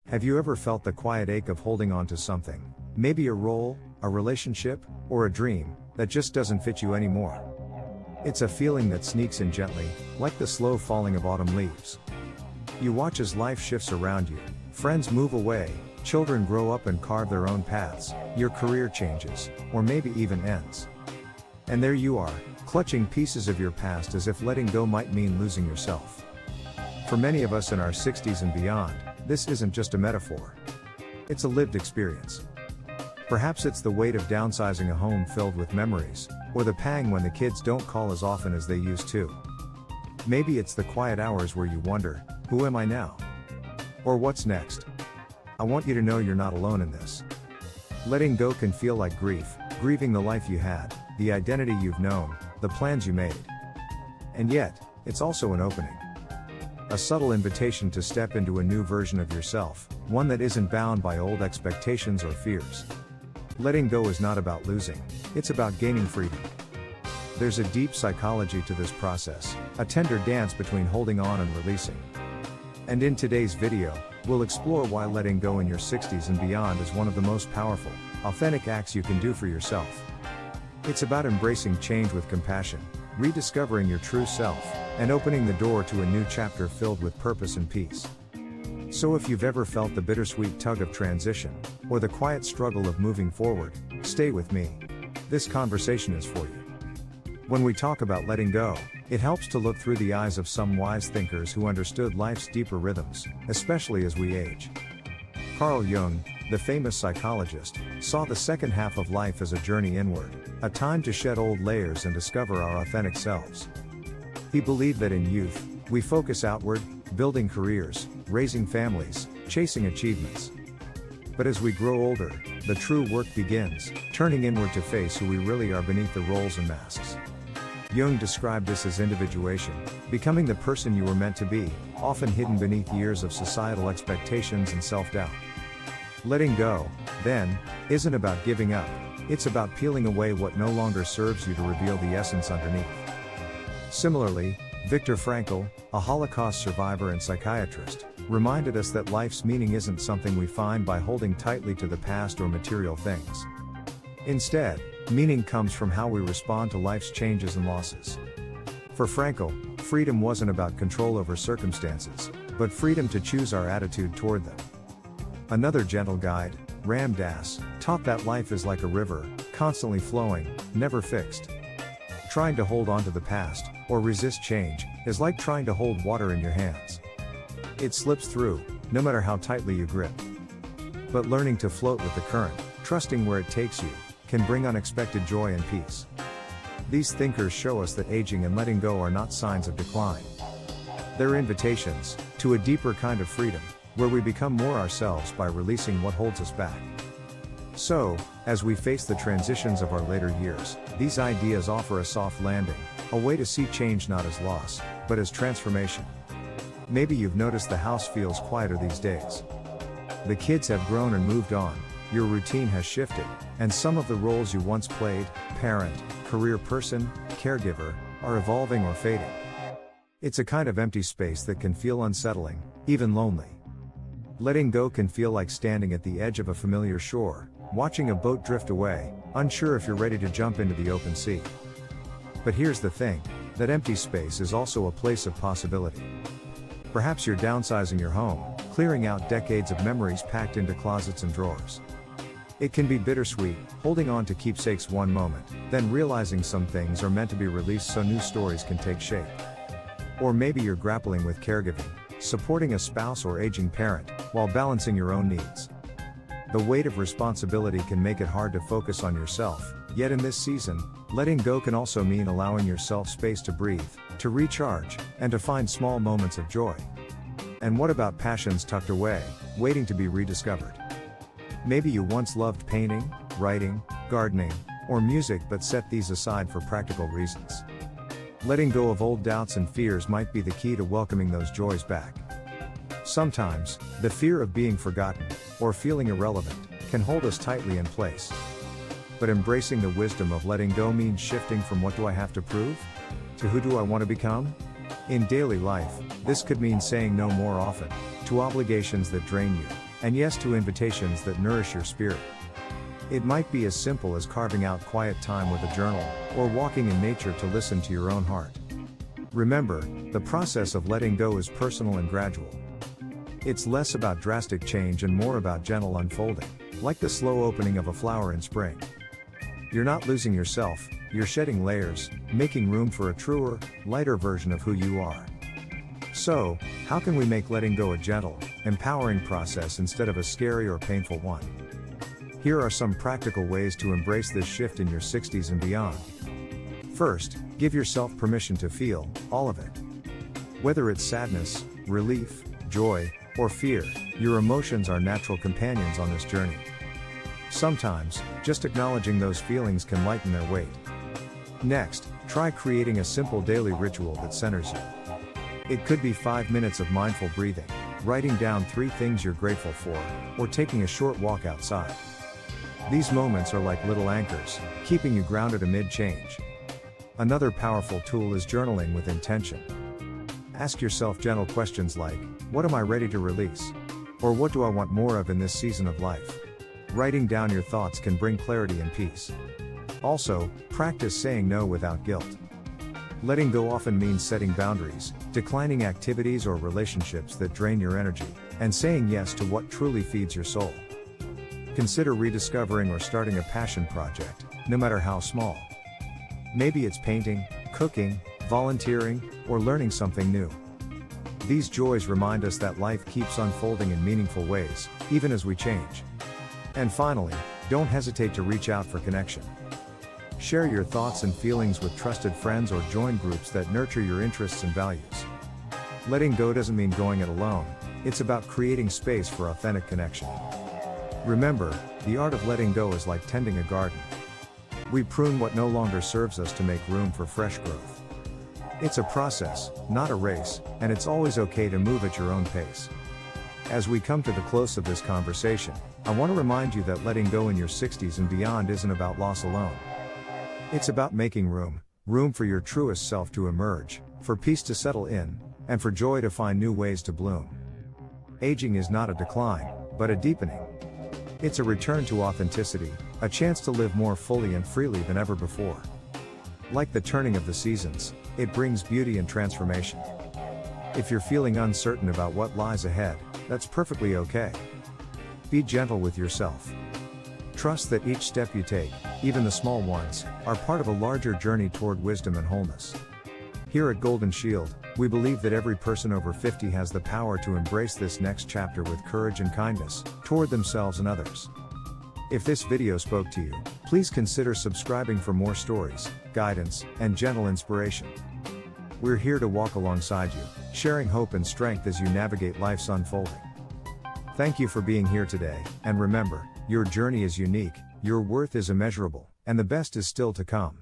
Have you ever felt the quiet ache of holding on to something, maybe a role, a relationship, or a dream, that just doesn't fit you anymore? It's a feeling that sneaks in gently, like the slow falling of autumn leaves. You watch as life shifts around you, friends move away, children grow up and carve their own paths, your career changes, or maybe even ends. And there you are, clutching pieces of your past as if letting go might mean losing yourself. For many of us in our 60s and beyond, this isn't just a metaphor. It's a lived experience. Perhaps it's the weight of downsizing a home filled with memories, or the pang when the kids don't call as often as they used to. Maybe it's the quiet hours where you wonder, who am I now? Or what's next? I want you to know you're not alone in this. Letting go can feel like grief, grieving the life you had, the identity you've known, the plans you made. And yet, it's also an opening. A subtle invitation to step into a new version of yourself, one that isn't bound by old expectations or fears. Letting go is not about losing, it's about gaining freedom. There's a deep psychology to this process, a tender dance between holding on and releasing. And in today's video, we'll explore why letting go in your 60s and beyond is one of the most powerful, authentic acts you can do for yourself. It's about embracing change with compassion, rediscovering your true self, and opening the door to a new chapter filled with purpose and peace. So if you've ever felt the bittersweet tug of transition, or the quiet struggle of moving forward, stay with me. This conversation is for you. When we talk about letting go, it helps to look through the eyes of some wise thinkers who understood life's deeper rhythms, especially as we age. Carl Jung, the famous psychologist, saw the second half of life as a journey inward, a time to shed old layers and discover our authentic selves. He believed that in youth, we focus outward, building careers, raising families, chasing achievements. But as we grow older, the true work begins, turning inward to face who we really are beneath the roles and masks. Jung described this as individuation, becoming the person you were meant to be, often hidden beneath years of societal expectations and self-doubt. Letting go, then, isn't about giving up, it's about peeling away what no longer serves you to reveal the essence underneath. Similarly, Viktor Frankl, a Holocaust survivor and psychiatrist, reminded us that life's meaning isn't something we find by holding tightly to the past or material things. Instead, meaning comes from how we respond to life's changes and losses. For Frankl, freedom wasn't about control over circumstances, but freedom to choose our attitude toward them. Another gentle guide, Ram Dass, taught that life is like a river, constantly flowing, never fixed. Trying to hold on to the past, or resist change, is like trying to hold water in your hands. It slips through, no matter how tightly you grip. But learning to float with the current, trusting where it takes you, can bring unexpected joy and peace. These thinkers show us that aging and letting go are not signs of decline. They're invitations to a deeper kind of freedom, where we become more ourselves by releasing what holds us back. So, as we face the transitions of our later years, these ideas offer a soft landing, a way to see change not as loss, but as transformation. Maybe you've noticed the house feels quieter these days. The kids have grown and moved on, your routine has shifted, and some of the roles you once played, parent, career person, caregiver, are evolving or fading. It's a kind of empty space that can feel unsettling, even lonely. Letting go can feel like standing at the edge of a familiar shore, watching a boat drift away, unsure if you're ready to jump into the open sea. But here's the thing, that empty space is also a place of possibility. Perhaps you're downsizing your home, clearing out decades of memories packed into closets and drawers. It can be bittersweet, holding on to keepsakes one moment, then realizing some things are meant to be released so new stories can take shape. Or maybe you're grappling with caregiving, supporting a spouse or aging parent, while balancing your own needs. The weight of responsibility can make it hard to focus on yourself, yet in this season, letting go can also mean allowing yourself space to breathe, to recharge, and to find small moments of joy. And what about passions tucked away, waiting to be rediscovered? Maybe you once loved painting, writing, gardening, or music but set these aside for practical reasons. Letting go of old doubts and fears might be the key to welcoming those joys back. Sometimes, the fear of being forgotten, or feeling irrelevant, can hold us tightly in place. But embracing the wisdom of letting go means shifting from what do I have to prove, to who do I want to become? In daily life, this could mean saying no more often, to obligations that drain you, and yes to invitations that nourish your spirit. It might be as simple as carving out quiet time with a journal, or walking in nature to listen to your own heart. Remember, the process of letting go is personal and gradual. It's less about drastic change and more about gentle unfolding, like the slow opening of a flower in spring. You're not losing yourself, you're shedding layers, making room for a truer, lighter version of who you are. So, how can we make letting go a gentle, empowering process instead of a scary or painful one? Here are some practical ways to embrace this shift in your 60s and beyond. First, give yourself permission to feel all of it. Whether it's sadness, relief, joy, or fear, your emotions are natural companions on this journey. Sometimes, just acknowledging those feelings can lighten their weight. Next, try creating a simple daily ritual that centers you. It could be 5 minutes of mindful breathing, writing down 3 things you're grateful for, or taking a short walk outside. These moments are like little anchors, keeping you grounded amid change. Another powerful tool is journaling with intention. Ask yourself gentle questions like, what am I ready to release? Or what do I want more of in this season of life? Writing down your thoughts can bring clarity and peace. Also, practice saying no without guilt. Letting go often means setting boundaries, declining activities or relationships that drain your energy, and saying yes to what truly feeds your soul. Consider rediscovering or starting a passion project, no matter how small. Maybe it's painting, cooking, volunteering, or learning something new. These joys remind us that life keeps unfolding in meaningful ways, even as we change. And finally, don't hesitate to reach out for connection. Share your thoughts and feelings with trusted friends or join groups that nurture your interests and values. Letting go doesn't mean going it alone, it's about creating space for authentic connection. Remember, the art of letting go is like tending a garden. We prune what no longer serves us to make room for fresh growth. It's a process, not a race, and it's always okay to move at your own pace. As we come to the close of this conversation, I want to remind you that letting go in your 60s and beyond isn't about loss alone. It's about making room for your truest self to emerge, for peace to settle in, and for joy to find new ways to bloom. Aging is not a decline, but a deepening. It's a return to authenticity, a chance to live more fully and freely than ever before. Like the turning of the seasons, it brings beauty and transformation. If you're feeling uncertain about what lies ahead, that's perfectly okay. Be gentle with yourself. Trust that each step you take, even the small ones, are part of a larger journey toward wisdom and wholeness. Here at Golden Shield, we believe that every person over 50 has the power to embrace this next chapter with courage and kindness, toward themselves and others. If this video spoke to you, please consider subscribing for more stories, guidance, and gentle inspiration. We're here to walk alongside you, sharing hope and strength as you navigate life's unfolding. Thank you for being here today, and remember, your journey is unique, your worth is immeasurable, and the best is still to come.